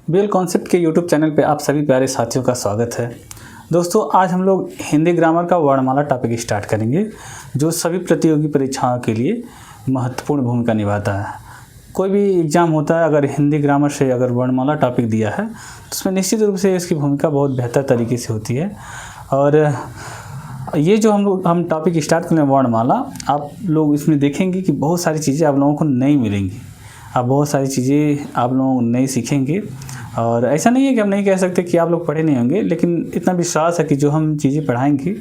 BL concept के YouTube channel पे आप सभी प्यारे साथियों का स्वागत है। दोस्तों, आज हम लोग हिंदी ग्रामर का वर्णमाला टॉपिक स्टार्ट करेंगे, जो सभी प्रतियोगी परीक्षाओं के लिए महत्वपूर्ण भूमिका निभाता है। कोई भी एग्ज़ाम होता है, अगर हिंदी ग्रामर से अगर वर्णमाला टॉपिक दिया है तो उसमें निश्चित रूप से इसकी भूमिका बहुत बेहतर तरीके से होती है। और ये जो हम टॉपिक स्टार्ट करें वर्णमाला, आप लोग इसमें देखेंगे कि बहुत सारी चीज़ें आप लोगों को नई मिलेंगी। आप बहुत सारी चीज़ें आप लोग नई सीखेंगे। और ऐसा नहीं है कि हम नहीं कह सकते कि आप लोग पढ़े नहीं होंगे, लेकिन इतना विश्वास है कि जो हम चीज़ें पढ़ाएंगे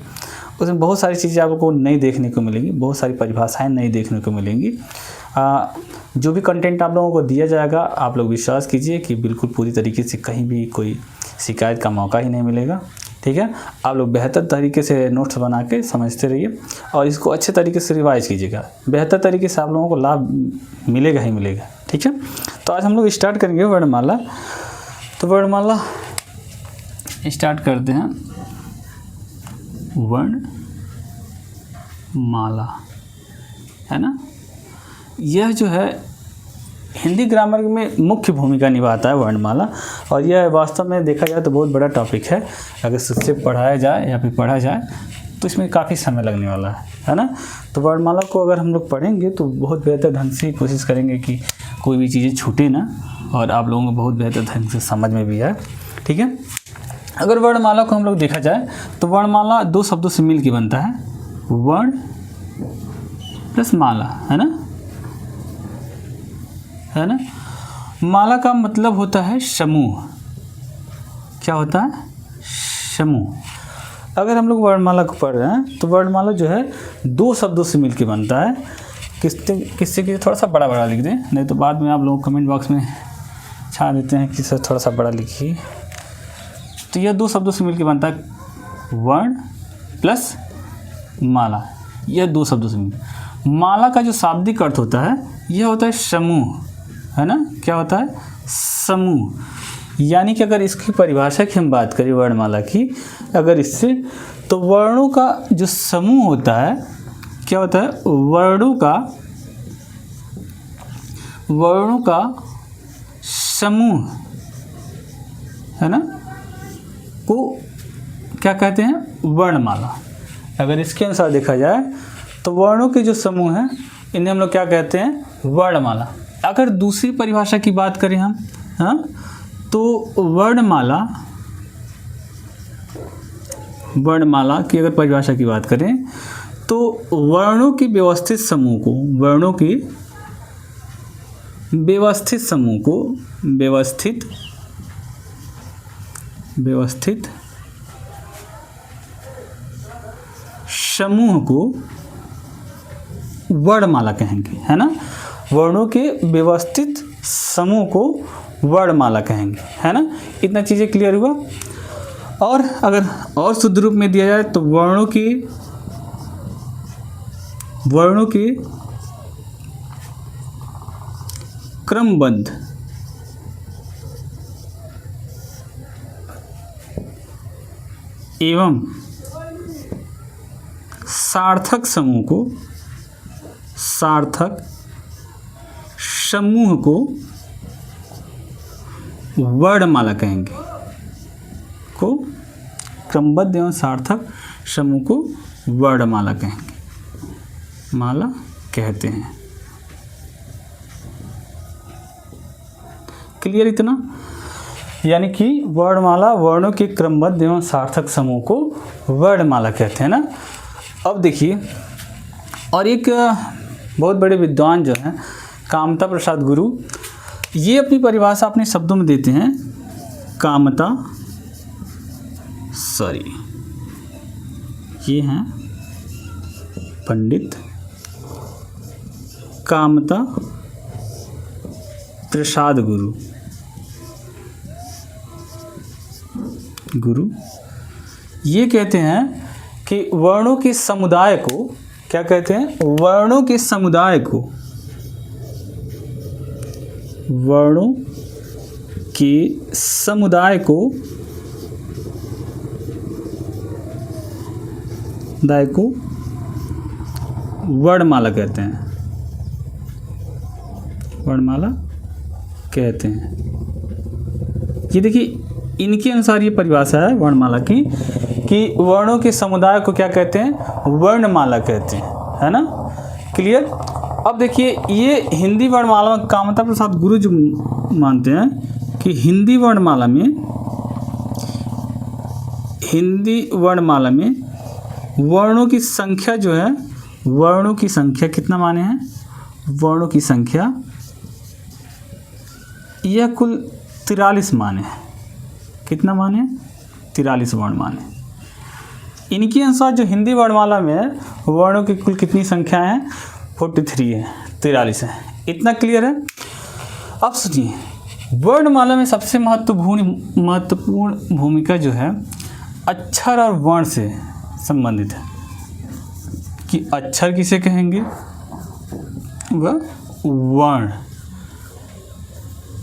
उसमें बहुत सारी चीज़ें आपको नई देखने को मिलेंगी, बहुत सारी परिभाषाएं नई देखने को मिलेंगी। जो भी कंटेंट आप लोगों को दिया जाएगा, आप लोग विश्वास कीजिए कि बिल्कुल पूरी तरीके से कहीं भी कोई शिकायत का मौका ही नहीं मिलेगा। ठीक है, आप लोग बेहतर तरीके से नोट्स बना के समझते रहिए और इसको अच्छे तरीके से रिवाइज कीजिएगा। बेहतर तरीके से आप लोगों को लाभ मिलेगा ही मिलेगा। ठीक है, तो आज हम लोग स्टार्ट करेंगे वर्णमाला। तो वर्णमाला स्टार्ट करते हैं। वर्णमाला है ना, यह जो है हिंदी ग्रामर में मुख्य भूमिका निभाता है वर्णमाला। और यह वास्तव में देखा जाए तो बहुत बड़ा टॉपिक है। अगर इससे पढ़ाया जाए या फिर पढ़ा जाए तो इसमें काफ़ी समय लगने वाला है ना। तो वर्णमाला को अगर हम लोग पढ़ेंगे तो बहुत बेहतर ढंग से कोशिश करेंगे कि कोई भी चीज़ें छूटे ना, और आप लोगों को बहुत बेहतर ढंग से समझ में भी आए। ठीक है, अगर वर्णमाला को हम लोग देखा जाए तो वर्णमाला दो शब्दों से मिल के बनता है, वर्ण प्लस माला, है ना। माला का मतलब होता है समूह। क्या होता है? समूह। अगर हम लोग वर्णमाला को पढ़ रहे हैं तो वर्णमाला जो है दो शब्दों से मिलकर बनता है। किससे कि थोड़ा सा बड़ा बड़ा लिख दें, नहीं तो बाद में आप लोग कमेंट बॉक्स में छा देते हैं कि सर थोड़ा सा बड़ा लिखिए। तो यह दो शब्दों से मिलकर बनता है, वर्ण प्लस माला। यह दो शब्दों से मिल। माला का जो शाब्दिक अर्थ होता है यह होता है समूह, है ना। क्या होता है? समूह। यानी कि अगर इसकी परिभाषा की हम बात करें वर्णमाला की, अगर इससे, तो वर्णों का जो समूह होता है, क्या होता है? वर्णों का समूह, है ना, को क्या कहते हैं? वर्णमाला। अगर इसके अनुसार देखा जाए तो वर्णों के जो समूह हैं इन्हें हम लोग क्या कहते हैं? वर्णमाला। अगर दूसरी परिभाषा की बात करें हम, तो वर्णमाला की अगर परिभाषा की बात करें तो वर्णों के व्यवस्थित समूह को, व्यवस्थित समूह को वर्णमाला कहेंगे, है ना। वर्णों के व्यवस्थित समूह को वर्णमाला कहेंगे, है ना। इतना चीज़ें क्लियर हुआ। और अगर और शुद्ध रूप में दिया जाए तो वर्णों के क्रमबद्ध एवं सार्थक समूह को वर्णमाला कहेंगे। को क्रमबद्ध एवं सार्थक समूह को वर्णमाला कहेंगे, माला कहते हैं। क्लियर इतना? यानी कि वर्णमाला वर्णों के क्रमबद्ध एवं सार्थक समूह को वर्णमाला कहते हैं ना। अब देखिए, और एक बहुत बड़े विद्वान जो हैं कामता प्रसाद गुरु, ये अपनी परिभाषा अपने शब्दों में देते हैं। ये हैं पंडित कामता प्रसाद गुरु ये कहते हैं कि वर्णों के समुदाय को, क्या कहते हैं? वर्णों के समुदाय को वर्णमाला कहते हैं। वर्णमाला कहते हैं। ये देखिए इनके अनुसार ये परिभाषा है वर्णमाला की कि वर्णों के समुदाय को क्या कहते हैं, वर्णमाला कहते हैं, है ना, क्लियर। अब देखिए ये हिंदी वर्णमाला में कामता प्रसाद गुरु जो मानते हैं कि हिंदी वर्णमाला में वर्णों की संख्या जो है, वर्णों की संख्या कितना माने हैं, वर्णों की संख्या यह कुल 43 माने हैं। कितना माने, 43 वर्ण माने। इनके अनुसार जो हिंदी वर्णमाला में है वर्णों की कुल कितनी संख्या है, 43 है, 43 है। इतना क्लियर है। अब सुनिए, वर्णमाला में सबसे महत्वपूर्ण भूमिका जो है अक्षर और वर्ण से संबंधित है कि अक्षर किसे कहेंगे व वर्ण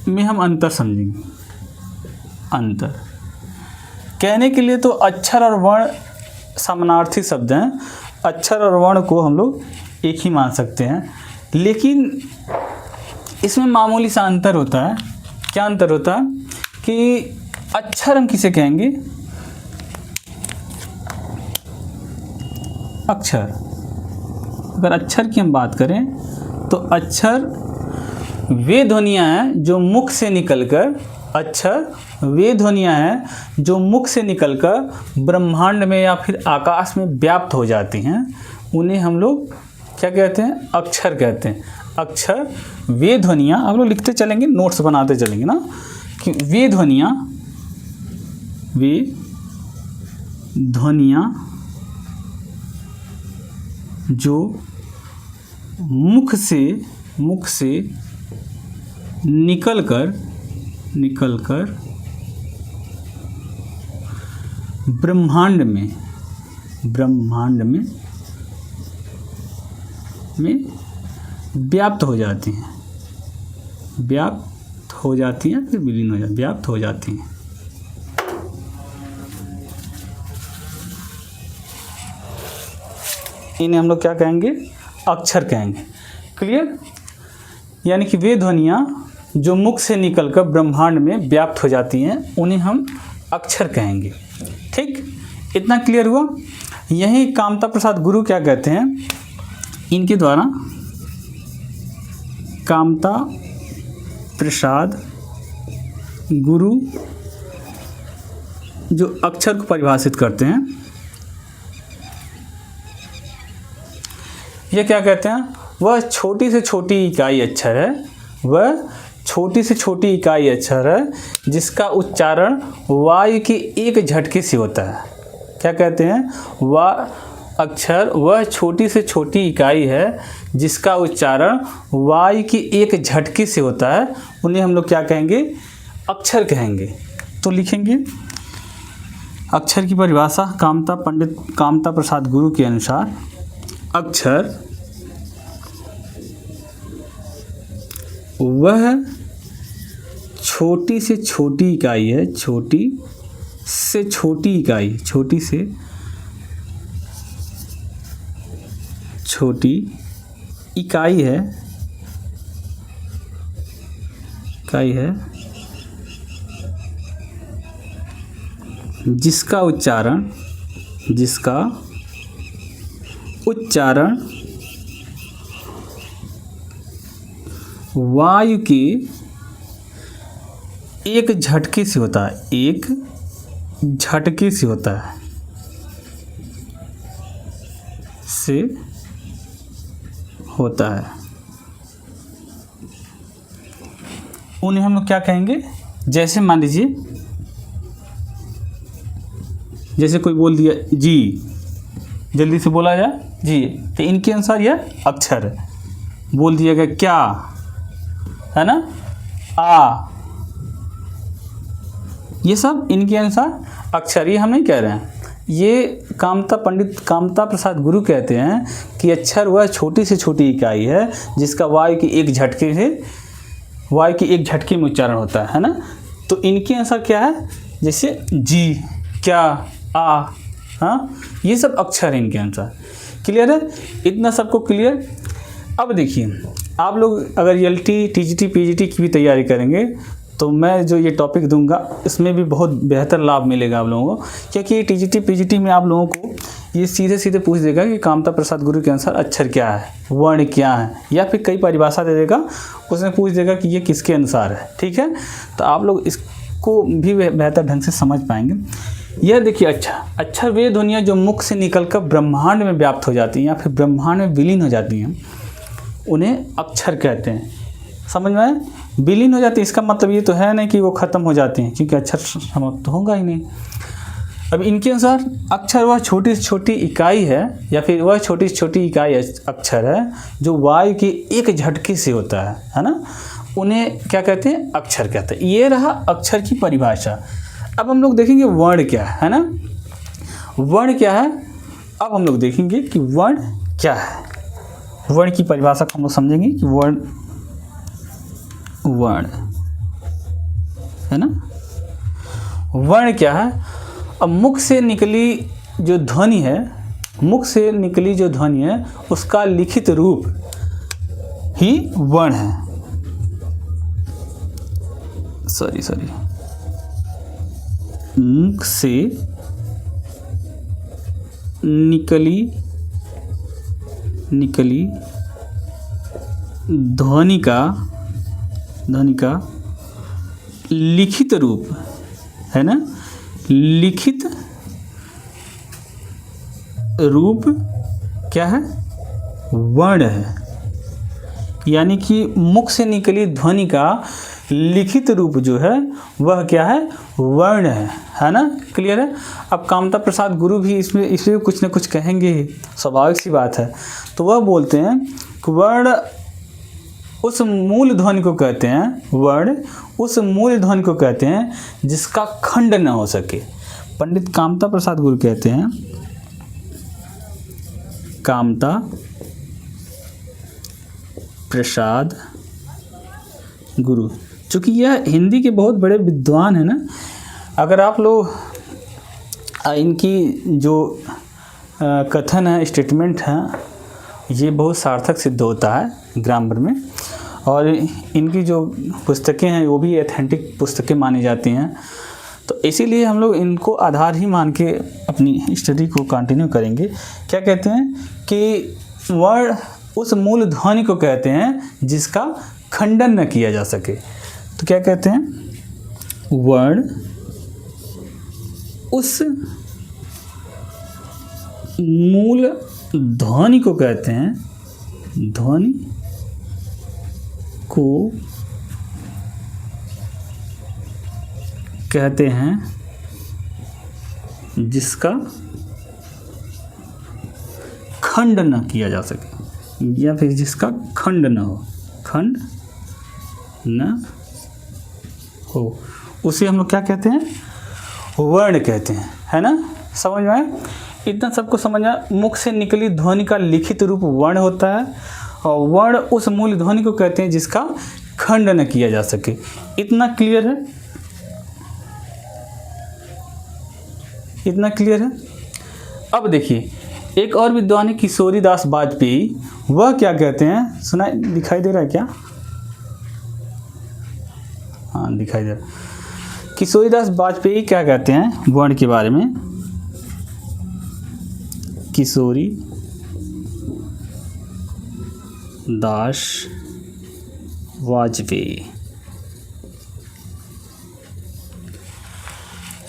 में हम अंतर समझेंगे। अंतर कहने के लिए तो अक्षर और वर्ण समानार्थी शब्द हैं, अक्षर और वर्ण को हम लोग एक ही मान सकते हैं, लेकिन इसमें मामूली सा अंतर होता है। क्या अंतर होता है कि अक्षर हम किसे कहेंगे, अक्षर, अगर अक्षर की हम बात करें तो अक्षर वे ध्वनियाँ हैं जो मुख से निकलकर, अक्षर वे ध्वनियाँ हैं जो मुख से निकलकर ब्रह्मांड में या फिर आकाश में व्याप्त हो जाती हैं, उन्हें हम लोग क्या कहते हैं, अक्षर कहते हैं। अक्षर वे ध्वनियाँ, आप लोग लिखते चलेंगे, नोट्स बनाते चलेंगे ना, कि वे ध्वनियाँ जो मुख से निकलकर ब्रह्मांड में व्याप्त हो जाती हैं, फिर विलीन हो जाती, व्याप्त हो जाती हैं। इन्हें हम लोग क्या कहेंगे, अक्षर कहेंगे। क्लियर। यानी कि वे ध्वनियाँ जो मुख से निकलकर ब्रह्मांड में व्याप्त हो जाती हैं उन्हें हम अक्षर कहेंगे। ठीक, इतना क्लियर हुआ। यही कामता प्रसाद गुरु क्या कहते हैं, इनके द्वारा कामता प्रसाद गुरु जो अक्षर को परिभाषित करते हैं, ये क्या कहते हैं, वह छोटी से छोटी इकाई अक्षर है, वह छोटी से छोटी इकाई अक्षर है जिसका उच्चारण वायु के एक झटके से होता है। क्या कहते हैं, वह छोटी से छोटी इकाई है जिसका उच्चारण वायु के एक झटके से होता है, उन्हें हम लोग क्या कहेंगे, अक्षर कहेंगे। तो लिखेंगे अक्षर की परिभाषा पंडित कामता प्रसाद गुरु के अनुसार अक्षर वह छोटी से छोटी इकाई है, छोटी से छोटी इकाई है जिसका उच्चारण वायु के एक झटके से होता है, उन्हें हम लोग क्या कहेंगे, जैसे मान लीजिए, जैसे कोई बोल दिया जी, जल्दी से बोला जाए जी, तो इनके अनुसार यह अक्षर है। बोल दिया गया क्या, है ना, आ, ये सब इनके अनुसार अक्षर। ये हम नहीं कह रहे हैं, ये पंडित कामता प्रसाद गुरु कहते हैं कि अक्षर वह छोटी से छोटी इकाई है जिसका वायु के एक झटके में उच्चारण होता है ना। तो इनके अनुसार क्या है, जैसे जी, क्या, आ, हाँ, ये सब अक्षर है इनके अनुसार। क्लियर है, इतना सबको क्लियर। अब देखिए, आप लोग अगर एलटी, टीजीटी, पीजीटी की भी तैयारी करेंगे तो मैं जो ये टॉपिक दूंगा इसमें भी बहुत बेहतर लाभ मिलेगा आप लोगों को, क्योंकि ये टीजीटी पीजीटी में आप लोगों को ये सीधे सीधे पूछ देगा कि कामता प्रसाद गुरु के अनुसार अक्षर क्या है, वर्ण क्या है, या फिर कई परिभाषा दे देगा, उसमें पूछ देगा कि ये किसके अनुसार है। ठीक है, तो आप लोग इसको भी बेहतर ढंग से समझ पाएंगे। यह देखिए, अक्षर वे ध्वनियाँ जो मुख से निकलकर ब्रह्मांड में व्याप्त हो जाती हैं या फिर ब्रह्मांड में विलीन हो जाती हैं, उन्हें अक्षर कहते हैं। समझ में आया? विलीन हो जाती है, इसका मतलब ये तो है नहीं कि वो ख़त्म हो जाती हैं, क्योंकि अक्षर समाप्त तो होगा ही नहीं। अब इनके अनुसार अक्षर वह छोटी से छोटी इकाई है या फिर वह छोटी से छोटी इकाई अक्षर है जो वायु के एक झटके से होता है ना, उन्हें क्या कहते हैं? अक्षर कहते हैं। ये रहा अक्षर की परिभाषा। अब हम लोग देखेंगे वर्ण क्या है ना, वर्ण क्या है। अब हम लोग देखेंगे कि वर्ण क्या है। वर्ण की परिभाषा को हम लोग समझेंगे कि वर्ण है ना, वर्ण क्या है। अब मुख से निकली जो ध्वनि है, मुख से निकली जो ध्वनि है उसका लिखित रूप ही वर्ण है। सॉरी मुख से निकली ध्वनि का लिखित रूप है ना, लिखित रूप क्या है? वर्ण है। यानी कि मुख से निकली ध्वनि का लिखित रूप जो है वह क्या है? वर्ण है ना। क्लियर है? अब कामता प्रसाद गुरु भी इसमें कुछ न कुछ कहेंगे, स्वाभाविक सी बात है। तो वह बोलते हैं कि वर्ण उस मूल ध्वनि को कहते हैं, वर्ण उस मूल ध्वनि को कहते हैं जिसका खंड न हो सके। पंडित कामता प्रसाद गुरु कहते हैं, कामता प्रसाद गुरु, चूँकि यह हिंदी के बहुत बड़े विद्वान हैं ना। अगर आप लोग इनकी जो कथन है, स्टेटमेंट है, ये बहुत सार्थक सिद्ध होता है ग्रामर में। और इनकी जो पुस्तकें हैं वो भी एथेंटिक पुस्तकें मानी जाती हैं। तो इसीलिए हम लोग इनको आधार ही मान के अपनी स्टडी को कंटिन्यू करेंगे। क्या कहते हैं कि वर्ण उस मूल ध्वनि को कहते हैं जिसका खंडन न किया जा सके। तो क्या कहते हैं? वर्ण उस मूल ध्वनि को कहते हैं, ध्वनि को कहते हैं जिसका खंड न किया जा सके या फिर जिसका खंड न हो, खंड न हो, उसे हम लोग क्या कहते हैं? वर्ण कहते हैं, है ना। समझ में आया? इतना सबको समझ आया। मुख से निकली ध्वनि का लिखित रूप वर्ण होता है और वर्ण उस मूल ध्वनि को कहते हैं जिसका खंड न किया जा सके। इतना क्लियर है? इतना क्लियर है? अब देखिए, एक और विद्वान है किशोरी दास वाजपेयी। वह क्या कहते हैं? सुना, दिखाई दे रहा है क्या? हाँ, दिखाई दे रहा है। किशोरी दास वाजपेयी क्या कहते हैं वर्ण के बारे में? किशोरी दास वाजपेयी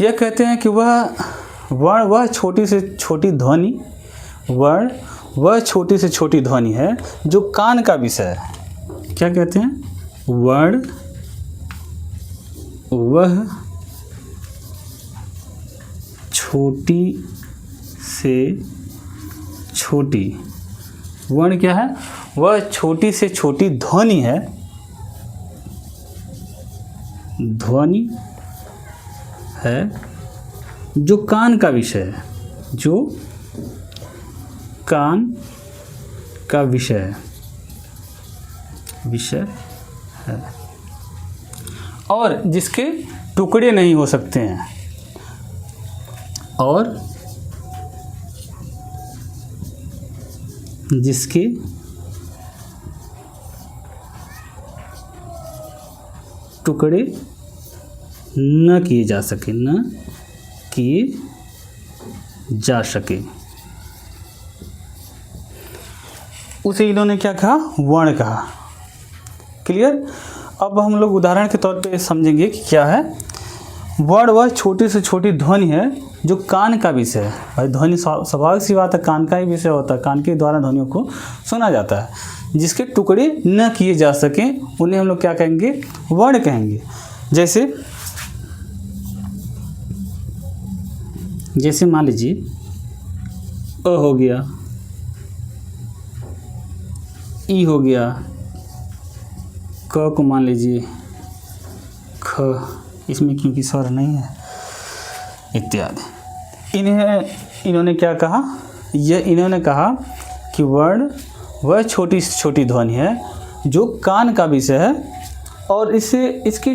यह कहते हैं कि वह छोटी से छोटी ध्वनि, वर्ण वह छोटी से छोटी ध्वनि है जो कान का विषय है। क्या कहते हैं? वर्ण वह छोटी से छोटी, वर्ण क्या है? वह छोटी से छोटी ध्वनि है, ध्वनि है जो कान का विषय है, जो कान का विषय है और जिसके टुकड़े नहीं हो सकते हैं, और जिसके टुकड़े न किए जा सके, न किए जा सके, उसे इन्होंने क्या कहा? वर्ण कहा। क्लियर? अब हम लोग उदाहरण के तौर पे समझेंगे कि क्या है। वर्ण वह छोटी से छोटी ध्वनि है जो कान का विषय है। भाई ध्वनि स्वाभाविक सी बात है, कान का ही विषय होता है, कान के द्वारा ध्वनियों को सुना जाता है। जिसके टुकड़े न किए जा सकें उन्हें हम लोग क्या कहेंगे? वर्ण कहेंगे। जैसे मान लीजिए अ हो गया, ई हो गया, क को मान लीजिए ख, इसमें क्योंकि स्वर नहीं है, इत्यादि। इन्होंने क्या कहा? इन्होंने कहा कि वर्ण वह छोटी से छोटी ध्वनि है जो कान का विषय है और जिसके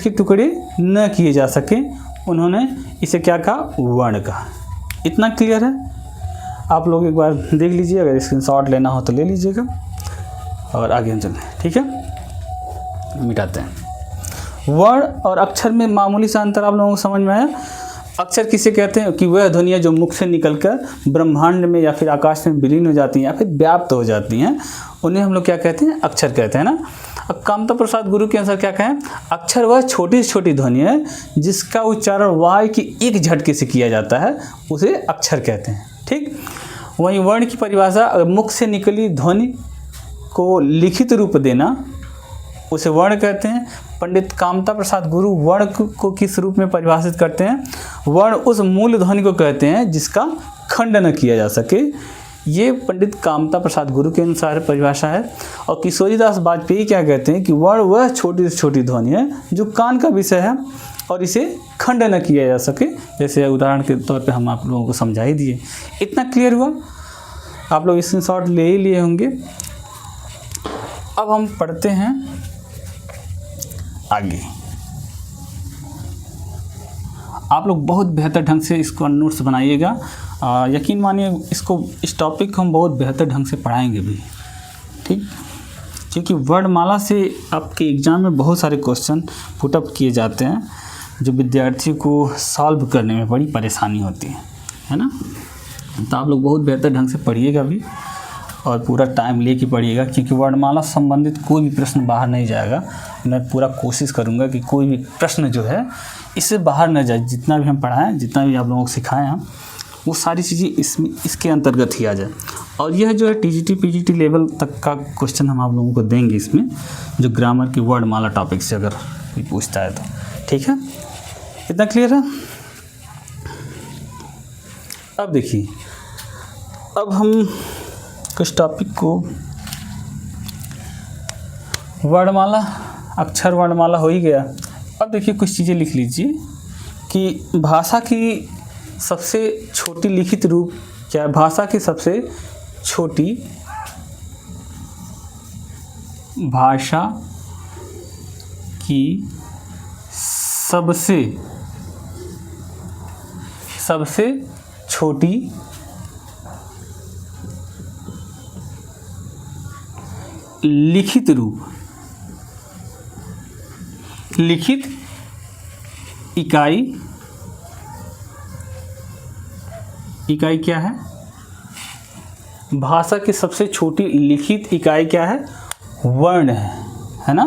टुकड़े न किए जा सके उन्होंने इसे क्या कहा? वर्ण कहा। इतना क्लियर है? आप लोग एक बार देख लीजिए, अगर स्क्रीनशॉट लेना हो तो ले लीजिएगा और आगे हम चलें। ठीक है, मिटाते हैं। वर्ण और अक्षर में मामूली सा अंतर आप लोगों को समझ में आया? अक्षर किसे कहते हैं? कि वह ध्वनियाँ जो मुख से निकलकर ब्रह्मांड में या फिर आकाश में विलीन हो जाती हैं या फिर व्याप्त हो जाती हैं, उन्हें हम लोग क्या कहते हैं? अक्षर कहते हैं ना। अब कामता प्रसाद गुरु के अनुसार क्या कहें? अक्षर वह छोटी से छोटी ध्वनि है जिसका उच्चारण वायु की एक झटके से किया जाता है, उसे अक्षर कहते हैं। ठीक। वहीं वर्ण की परिभाषा, मुख से निकली ध्वनि को लिखित रूप देना, उसे वर्ण कहते हैं। पंडित कामता प्रसाद गुरु वर्ण को किस रूप में परिभाषित करते हैं? वर्ण उस मूल ध्वनि को कहते हैं जिसका खंड न किया जा सके। ये पंडित कामता प्रसाद गुरु के अनुसार परिभाषा है। और किशोरीदास वाजपेयी क्या कहते हैं? कि वर्ण वह छोटी से छोटी ध्वनि है जो कान का विषय है और इसे खंड न किया जा सके। जैसे उदाहरण के तौर पे हम आप लोगों को समझा ही दिए। इतना क्लियर हुआ? आप लोग स्क्रीनशॉट ले ही लिए होंगे। अब हम पढ़ते हैं आगे। आप लोग बहुत बेहतर ढंग से इसको नोट्स बनाइएगा। यकीन मानिए इस टॉपिक को हम बहुत बेहतर ढंग से पढ़ाएंगे भी। ठीक, क्योंकि वर्णमाला से आपके एग्ज़ाम में बहुत सारे क्वेश्चन पुटअप किए जाते हैं जो विद्यार्थियों को सॉल्व करने में बड़ी परेशानी होती है ना। तो आप लोग बहुत बेहतर ढंग से पढ़िएगा भी और पूरा टाइम लेके पढ़िएगा, क्योंकि वर्णमाला संबंधित कोई भी प्रश्न बाहर नहीं जाएगा। मैं पूरा कोशिश करूँगा कि कोई भी प्रश्न जो है इससे बाहर न जाए। जितना भी हम पढ़ाएं, जितना भी आप लोगों को सिखाएं हम, वो सारी चीज़ें इसके अंतर्गत ही आ जाए। और यह जो है टीजीटी पीजीटी लेवल तक का क्वेश्चन हम आप लोगों को देंगे इसमें, जो ग्रामर की वर्णमाला टॉपिक से अगर कोई पूछता है तो। ठीक है, इतना क्लियर है? अब देखिए, अब हम कुछ टॉपिक को वर्णमाला, अक्षर वर्णमाला हो ही गया। अब देखिए कुछ चीज़ें लिख लीजिए कि भाषा की सबसे छोटी लिखित रूप क्या है? भाषा की सबसे छोटी, भाषा की सबसे छोटी लिखित रूप, लिखित इकाई क्या है? भाषा की सबसे छोटी लिखित इकाई क्या है? वर्ण है ना।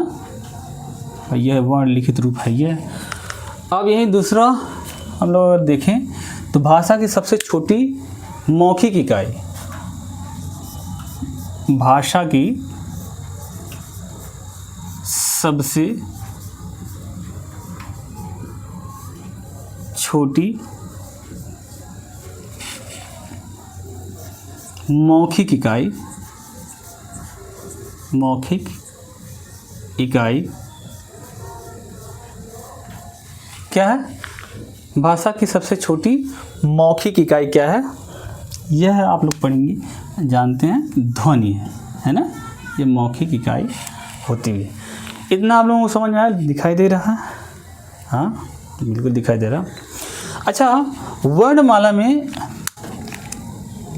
यह वर्ण लिखित रूप है ये। अब यही दूसरा हम लोग देखें तो भाषा की सबसे छोटी मौखिक इकाई, भाषा की सबसे छोटी मौखिक इकाई क्या है? भाषा की सबसे छोटी मौखिक इकाई क्या है? यह है, आप लोग पढ़ेंगे, जानते हैं, ध्वनि है ना। ये मौखिक इकाई होती है। इतना आप लोगों को समझ में आया? दिखाई दे रहा है? हाँ, बिल्कुल दिखाई दे रहा। अच्छा,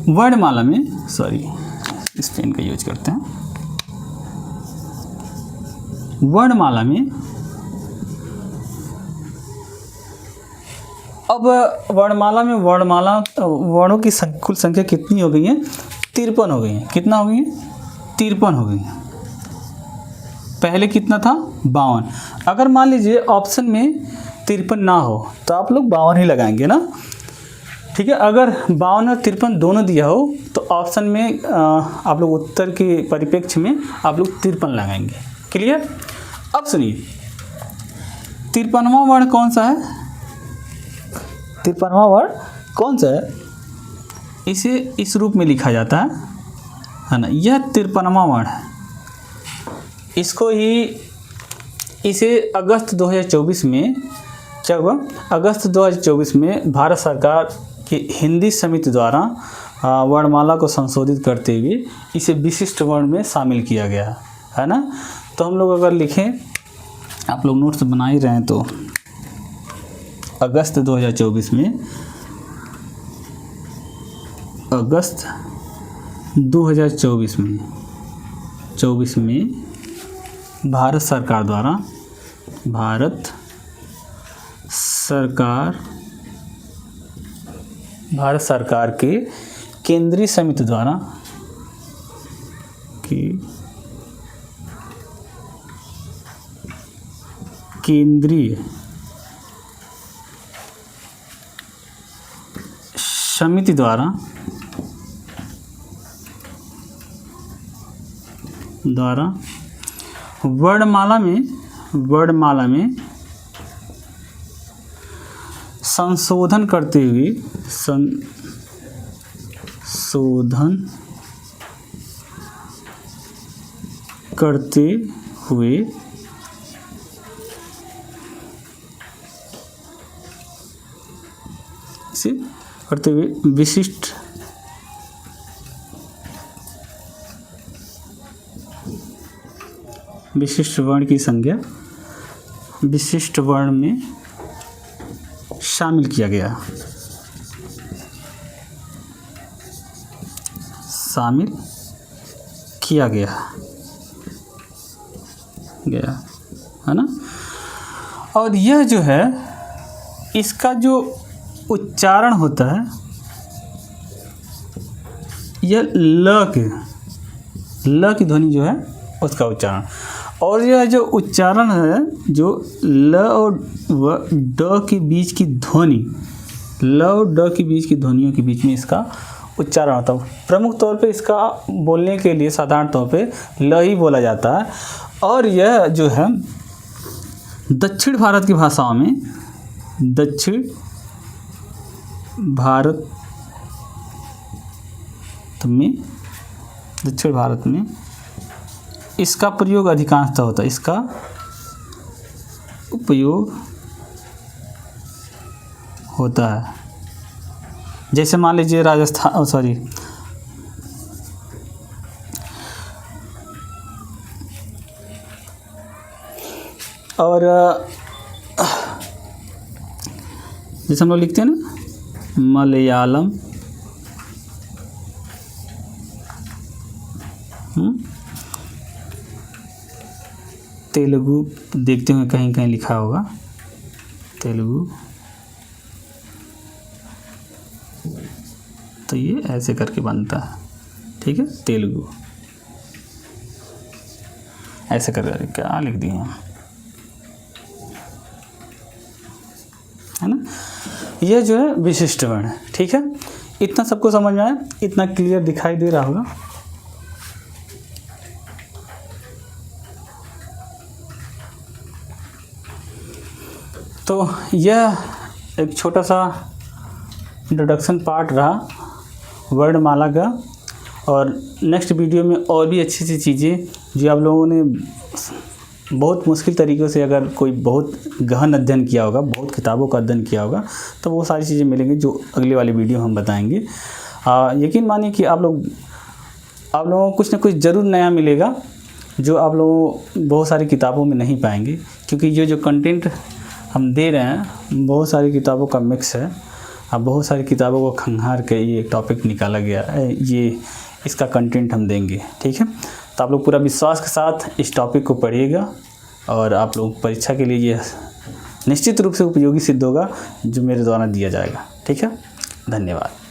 वर्णमाला में सॉरी, इस पेन का यूज करते हैं। वर्णमाला में अब वर्णों की कुल संख्या कितनी हो गई है? 53 हो गई है। कितना हो गई है? 53 हो गई है। पहले कितना था? 52। अगर मान लीजिए ऑप्शन में 53 ना हो तो आप लोग 52 ही लगाएंगे ना, ठीक है। अगर 52 और 53 दोनों दिया हो तो ऑप्शन में आप लोग उत्तर के परिप्रेक्ष्य में आप लोग 53 लगाएंगे। क्लियर? अब सुनिए, 53वां वर्ण कौन सा है? 53वां वर्ण कौन सा है? इसे इस रूप में लिखा जाता है ना, यह 53वां वर्ण है। इसको ही इसे अगस्त 2024 में क्या हुआ? अगस्त 2024 में भारत सरकार की हिंदी समिति द्वारा वर्णमाला को संशोधित करते हुए इसे विशिष्ट वर्ण में शामिल किया गया है ना। तो हम लोग अगर लिखें, आप लोग नोट्स बना ही रहे हैं, तो अगस्त 2024 में, अगस्त 2024 में भारत सरकार के केंद्रीय समिति द्वारा केंद्रीय समिति द्वारा वर्णमाला में संशोधन करते हुए विशिष्ट वर्ण की संज्ञा विशिष्ट वर्ण में शामिल किया गया, है ना। और यह जो है, इसका जो उच्चारण होता है, यह ल की ध्वनि जो है उसका उच्चारण, और यह जो उच्चारण है, जो ल और ड के बीच की ध्वनि, ल और ड के बीच की ध्वनियों के बीच में इसका उच्चारण होता है। प्रमुख तौर पे इसका बोलने के लिए साधारण तौर पे ल ही बोला जाता है। और यह जो है दक्षिण भारत की भाषाओं में, दक्षिण भारत में इसका प्रयोग अधिकांशतः होता है। इसका उपयोग होता है। जैसे मान लीजिए राजस्थान, और जैसे हम लोग लिखते हैं ना मलयालम, तेलुगु, देखते हुए कहीं कहीं लिखा होगा तेलुगु, तो ये ऐसे करके बनता है, ठीक है। तेलुगु ऐसे करके क्या लिख दिए हैं, है ना। यह जो है विशिष्ट वर्ण है, ठीक है। इतना सबको समझ में आया? इतना क्लियर दिखाई दे रहा होगा। तो यह एक छोटा सा इंट्रोडक्शन पार्ट रहा वर्णमाला का, और नेक्स्ट वीडियो में और भी अच्छी सी चीज़ें जो आप लोगों ने बहुत मुश्किल तरीक़ों से, अगर कोई बहुत गहन अध्ययन किया होगा, बहुत किताबों का अध्ययन किया होगा, तो वो सारी चीज़ें मिलेंगी जो अगले वाली वीडियो हम बताएंगे। यकीन मानिए कि आप लोगों को कुछ ना कुछ ज़रूर नया मिलेगा, जो आप लोग बहुत सारी किताबों में नहीं पाएंगे, क्योंकि ये जो कंटेंट हम दे रहे हैं बहुत सारी किताबों का मिक्स है। अब बहुत सारी किताबों को खंगार के ये टॉपिक निकाला गया है, ये इसका कंटेंट हम देंगे, ठीक है। तो आप लोग पूरा विश्वास के साथ इस टॉपिक को पढ़िएगा, और आप लोग परीक्षा के लिए ये निश्चित रूप से उपयोगी सिद्ध होगा जो मेरे द्वारा दिया जाएगा। ठीक है, धन्यवाद।